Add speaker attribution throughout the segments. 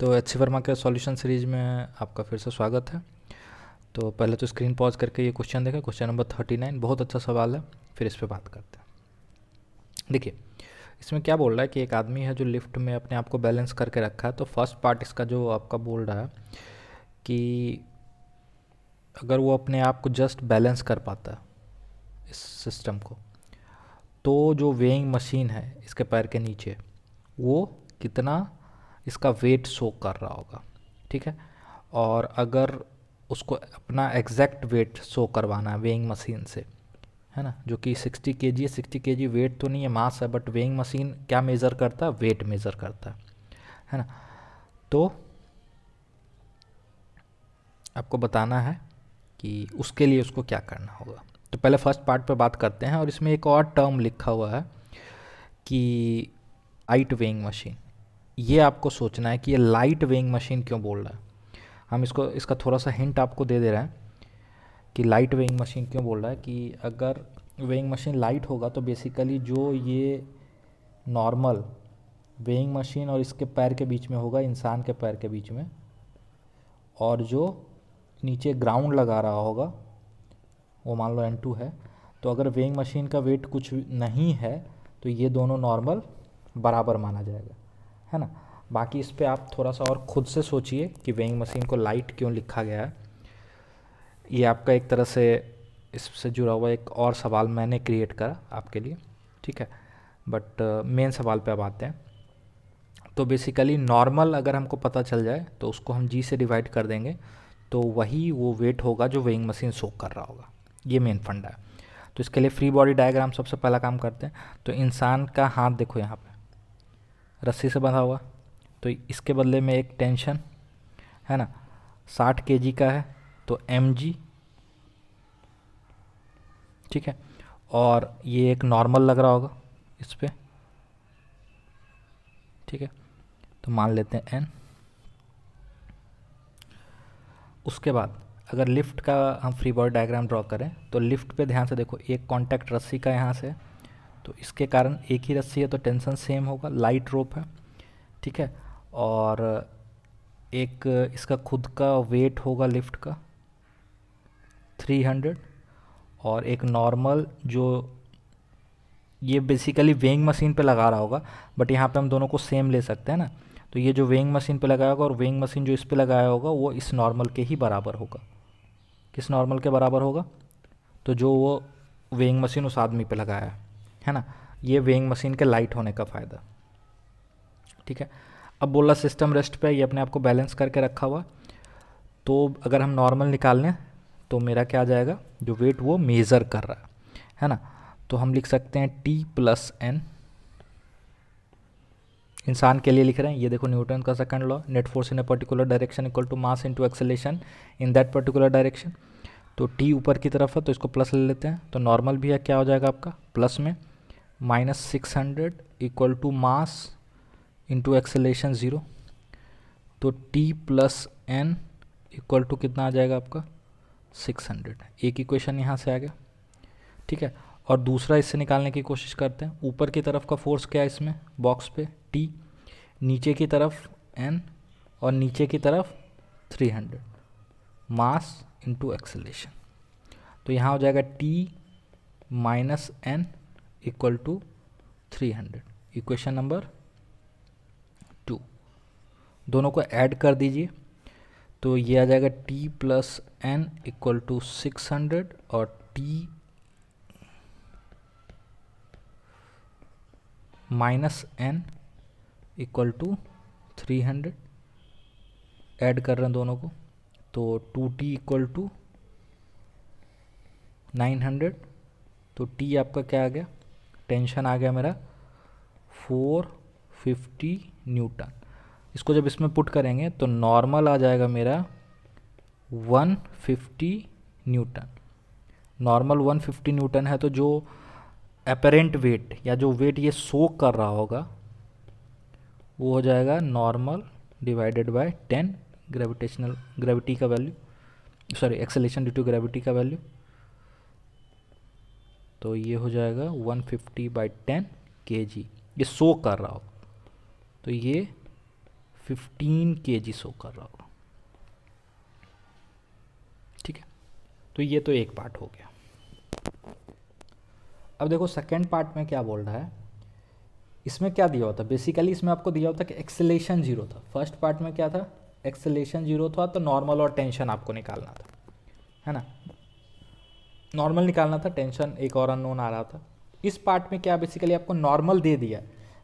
Speaker 1: तो एच वर्मा के solution series में आपका फिर से स्वागत है। तो पहले तो स्क्रीन पॉज करके ये क्वेश्चन देखें, क्वेश्चन नंबर 39। बहुत अच्छा सवाल है, फिर इस पे बात करते हैं। देखिए, इसमें क्या बोल रहा है कि एक आदमी है जो लिफ्ट में अपने आप को बैलेंस करके रखा है। तो फर्स्ट पार्ट इसका जो आपका बोल रहा है कि अगर वो अपने आप को जस्ट बैलेंस कर पाता है इस सिस्टम को, तो जो वेइंग मशीन है इसके पैर के नीचे, वो कितना इसका वेट शो कर रहा होगा। ठीक है। और अगर उसको अपना एग्जैक्ट वेट शो करवाना है वेइंग मशीन से, है ना, जो कि 60 kg है। 60 kg वेट तो नहीं है, मास है, बट वेइंग मशीन क्या मेज़र करता है? वेट मेज़र करता है ना। तो आपको बताना है कि उसके लिए उसको क्या करना होगा। तो पहले फर्स्ट पार्ट पे बात करते हैं, और इसमें एक और टर्म लिखा हुआ है कि लाइट वेइंग मशीन। ये आपको सोचना है कि ये लाइट वेइंग मशीन क्यों बोल रहा है। हम इसका थोड़ा सा हिंट आपको दे रहे हैं कि लाइट वेइंग मशीन क्यों बोल रहा है। कि अगर वेइंग मशीन लाइट होगा तो बेसिकली जो ये नॉर्मल वेइंग मशीन और इसके पैर के बीच में होगा, इंसान के पैर के बीच में, और जो नीचे ग्राउंड लगा रहा होगा वो मान लो N2 है। तो अगर वेइंग मशीन का वेट कुछ नहीं है तो ये दोनों नॉर्मल बराबर माना जाएगा, है ना। बाकी इस पे आप थोड़ा सा और खुद से सोचिए कि वेइंग मशीन को लाइट क्यों लिखा गया है। ये आपका एक तरह से इससे जुड़ा हुआ एक और सवाल मैंने क्रिएट करा आपके लिए, ठीक है। बट मेन सवाल पे अब आते हैं। तो बेसिकली नॉर्मल अगर हमको पता चल जाए तो उसको हम जी से डिवाइड कर देंगे, तो वही वो वेट होगा जो वेइंग मशीन शो कर रहा होगा। ये मेन फंडा है। तो इसके लिए फ्री बॉडी डायग्राम सबसे पहला काम करते हैं। तो इंसान का हाथ देखो यहाँ पे रस्सी से बंधा हुआ, तो इसके बदले में एक टेंशन, है ना, 60 kg का है, तो mg, ठीक है। और ये एक नॉर्मल लग रहा होगा इस पे, ठीक है। तो मान लेते हैं n। उसके बाद अगर लिफ्ट का हम फ्री बॉडी डायग्राम ड्रॉ करें तो लिफ्ट पे ध्यान से देखो, एक कांटेक्ट रस्सी का यहाँ से, तो इसके कारण एक ही रस्सी है तो टेंशन सेम होगा, लाइट रोप है, ठीक है। और एक इसका खुद का वेट होगा लिफ्ट का 300, और एक नॉर्मल जो ये बेसिकली वेइंग मशीन पे लगा रहा होगा, बट यहाँ पे हम दोनों को सेम ले सकते हैं ना। तो ये जो वेइंग मशीन पे लगाया होगा और वेइंग मशीन जो इस पे लगाया होगा वो इस नॉर्मल के ही बराबर होगा। किस नॉर्मल के बराबर होगा? तो जो वो वेइंग मशीन उस आदमी पे लगाया है ना। ये वेइंग मशीन के लाइट होने का फ़ायदा, ठीक है। अब बोला सिस्टम रेस्ट पे, ये अपने आप को बैलेंस करके रखा हुआ। तो अगर हम नॉर्मल निकाल लें तो मेरा क्या आ जाएगा, जो वेट वो मेज़र कर रहा है ना। तो हम लिख सकते हैं T+N। इंसान के लिए लिख रहे हैं, ये देखो न्यूटन का second law, net force in a particular direction equal to mass into acceleration in that particular direction. तो टी ऊपर की तरफ है तो इसको प्लस ले लेते हैं, तो नॉर्मल भी है, क्या हो जाएगा आपका प्लस में -600 equal to mass into acceleration 0। तो T+N इक्वल टू कितना आ जाएगा आपका 600। एक इक्वेशन यहाँ से आ गया, ठीक है। और दूसरा इससे निकालने की कोशिश करते हैं। ऊपर की तरफ का फोर्स क्या है इसमें बॉक्स पे T, नीचे की तरफ N, और नीचे की तरफ 300, मास इंटू एक्सेलेरेशन। तो यहाँ हो जाएगा T-N equal to 300, equation number 2। दोनों को ऐड कर दीजिए तो ये आ जाएगा T+N इक्वल टू 600 और T-N इक्वल टू 300। ऐड कर रहे हैं दोनों को, तो 2T इक्वल टू 900। तो T आपका क्या आ गया, टेंशन आ गया मेरा 450 न्यूटन। इसको जब इसमें पुट करेंगे तो नॉर्मल आ जाएगा मेरा 150 न्यूटन। नॉर्मल 150 न्यूटन है, तो जो अपेरेंट वेट या जो वेट ये शो कर रहा होगा वो हो जाएगा normal divided by 10 gravitational gravity का value, sorry acceleration due to gravity का वैल्यू। तो ये हो जाएगा 150/10 kg, ये शो कर रहा हो, तो ये 15 kg शो कर रहा होगा। ठीक है, तो ये तो एक पार्ट हो गया। अब देखो सेकेंड पार्ट में क्या बोल रहा है। इसमें क्या दिया होता, बेसिकली इसमें आपको दिया होता कि एक्सेलेरेशन जीरो था। फर्स्ट पार्ट में क्या था, एक्सेलेरेशन जीरो था, तो नॉर्मल और टेंशन आपको निकालना था, है ना। नॉर्मल निकालना था, टेंशन एक और अननोन आ रहा था। इस पार्ट में क्या बेसिकली आपको नॉर्मल दे दिया,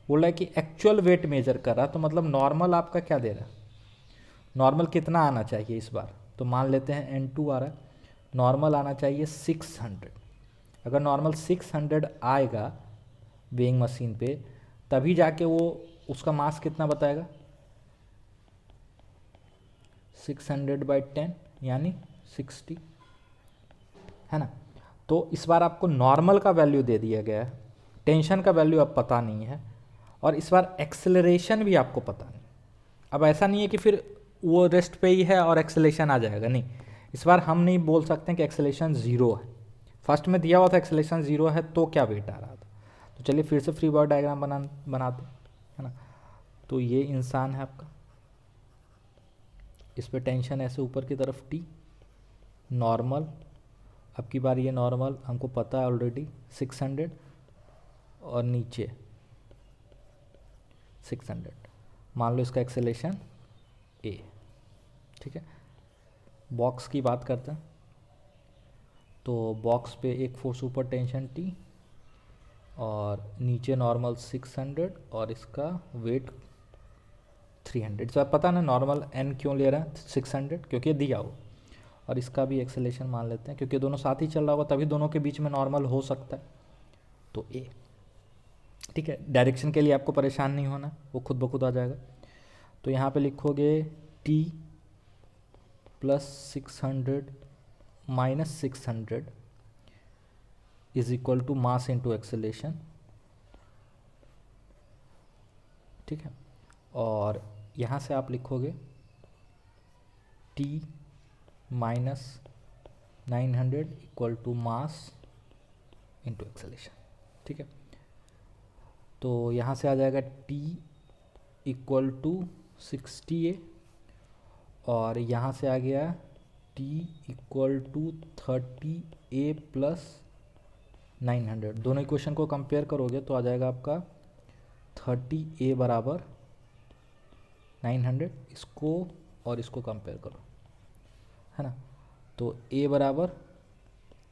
Speaker 1: बोल रहा है कि एक्चुअल वेट मेजर कर रहा, तो मतलब नॉर्मल आपका क्या दे रहा है, नॉर्मल कितना आना चाहिए इस बार। तो मान लेते हैं N2 आ रहा है, नॉर्मल आना चाहिए 600। अगर नॉर्मल 600 आएगा वेइंग मशीन पे, तभी जाके वो उसका मास कितना बताएगा, 600/10 यानी 60, है ना। तो इस बार आपको नॉर्मल का वैल्यू दे दिया गया है, टेंशन का वैल्यू अब पता नहीं है, और इस बार एक्सेलरेशन भी आपको पता नहीं। अब ऐसा नहीं है कि फिर वो रेस्ट पे ही है और एक्सेलेरेशन आ जाएगा, नहीं। इस बार हम नहीं बोल सकते कि एक्सेलेरेशन ज़ीरो है। फर्स्ट में दिया हुआ था एक्सेलेरेशन ज़ीरो है, तो क्या वेट आ रहा था। तो चलिए फिर से फ्री बॉडी डायग्राम बनाते, है ना। तो ये इंसान है आपका, इस पे टेंशन ऐसे ऊपर की तरफ T, नॉर्मल, अब की बार ये नॉर्मल हमको पता है ऑलरेडी 600, और नीचे 600, मान लो इसका एक्सेलेरेशन A। ठीक है, बॉक्स की बात करते हैं, तो बॉक्स पे एक फोर्स ऊपर टेंशन T, और नीचे नॉर्मल 600, और इसका वेट 300। तो आप पता ना नॉर्मल n क्यों ले रहा है 600, क्योंकि दिया हो, और इसका भी एक्सेलेरेशन मान लेते हैं, क्योंकि दोनों साथ ही चल रहा होगा, तभी दोनों के बीच में नॉर्मल हो सकता है, तो A। ठीक है, डायरेक्शन के लिए आपको परेशान नहीं होना, वो खुद ब खुद आ जाएगा। तो यहाँ पे लिखोगे T + 600 - 600 = मास इंटू एक्सेलेरेशन। ठीक है, और यहाँ से आप लिखोगे T - 900 = मास इंटू एक्सेलेरेशन। ठीक है, तो यहाँ से आ जाएगा T = 60A, और यहाँ से आ गया T = 30A + 900। दोनों इक्वेशन को कंपेयर करोगे तो आ जाएगा आपका 30A = 900। इसको और इसको कंपेयर करो, है ना। तो A =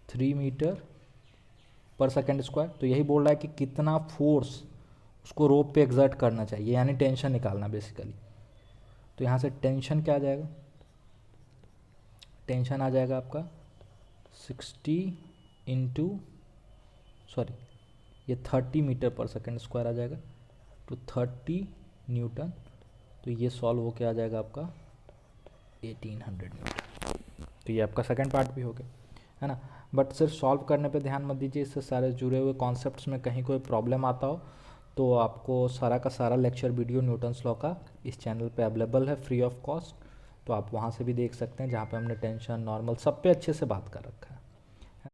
Speaker 1: 3 मीटर/सेकंड²। तो यही बोल रहा है कि कितना फोर्स उसको रोप पे एग्जर्ट करना चाहिए, यानी टेंशन निकालना बेसिकली। तो यहाँ से टेंशन क्या आ जाएगा, टेंशन आ जाएगा आपका 60 ये 30 मीटर/सेकंड² आ जाएगा, तो 30 न्यूटन। तो ये सॉल्व होके आ जाएगा आपका 1800 न्यूटन। तो ये आपका सेकंड पार्ट भी हो गया, है ना। बट सिर्फ सॉल्व करने पे ध्यान मत दीजिए, इससे सारे जुड़े हुए कॉन्सेप्ट्स में कहीं कोई प्रॉब्लम आता हो तो आपको सारा का सारा लेक्चर वीडियो न्यूटन्स लॉ का इस चैनल पे अवेलेबल है फ्री ऑफ कॉस्ट। तो आप वहाँ से भी देख सकते हैं, जहाँ पे हमने टेंशन, नॉर्मल सब पे अच्छे से बात कर रखा है।